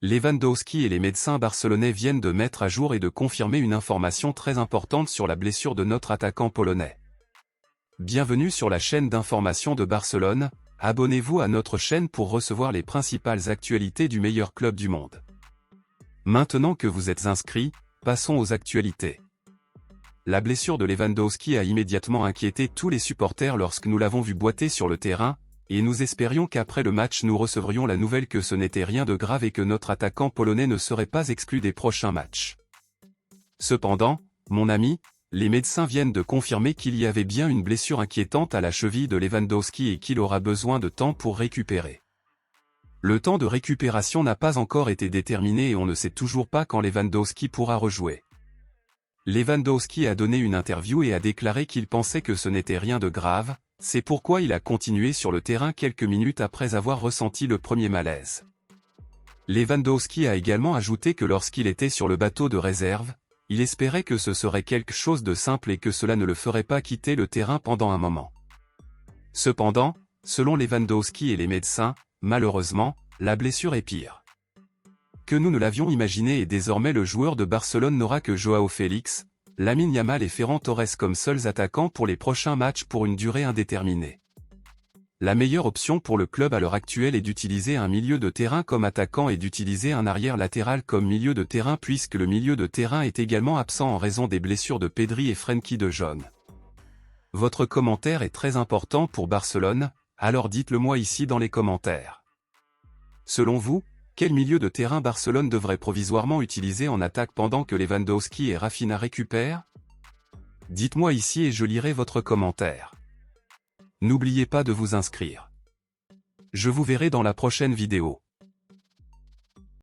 Lewandowski et les médecins barcelonais viennent de mettre à jour et de confirmer une information très importante sur la blessure de notre attaquant polonais. Bienvenue sur la chaîne d'information de Barcelone, abonnez-vous à notre chaîne pour recevoir les principales actualités du meilleur club du monde. Maintenant que vous êtes inscrits, passons aux actualités. La blessure de Lewandowski a immédiatement inquiété tous les supporters lorsque nous l'avons vu boiter sur le terrain, et nous espérions qu'après le match nous recevrions la nouvelle que ce n'était rien de grave et que notre attaquant polonais ne serait pas exclu des prochains matchs. Cependant, mon ami, les médecins viennent de confirmer qu'il y avait bien une blessure inquiétante à la cheville de Lewandowski et qu'il aura besoin de temps pour récupérer. Le temps de récupération n'a pas encore été déterminé et on ne sait toujours pas quand Lewandowski pourra rejouer. Lewandowski a donné une interview et a déclaré qu'il pensait que ce n'était rien de grave, c'est pourquoi il a continué sur le terrain quelques minutes après avoir ressenti le premier malaise. Lewandowski a également ajouté que lorsqu'il était sur le bateau de réserve, il espérait que ce serait quelque chose de simple et que cela ne le ferait pas quitter le terrain pendant un moment. Cependant, selon Lewandowski et les médecins, malheureusement, la blessure est pire que nous ne l'avions imaginé et désormais le joueur de Barcelone n'aura que Joao Félix, Lamine Yamal et Ferran Torres comme seuls attaquants pour les prochains matchs pour une durée indéterminée. La meilleure option pour le club à l'heure actuelle est d'utiliser un milieu de terrain comme attaquant et d'utiliser un arrière latéral comme milieu de terrain puisque le milieu de terrain est également absent en raison des blessures de Pedri et Frenkie de Jong. Votre commentaire est très important pour Barcelone, alors dites-le moi ici dans les commentaires. Selon vous, quel milieu de terrain Barcelone devrait provisoirement utiliser en attaque pendant que Lewandowski et Rafinha récupèrent? Dites-moi ici et je lirai votre commentaire. N'oubliez pas de vous inscrire. Je vous verrai dans la prochaine vidéo.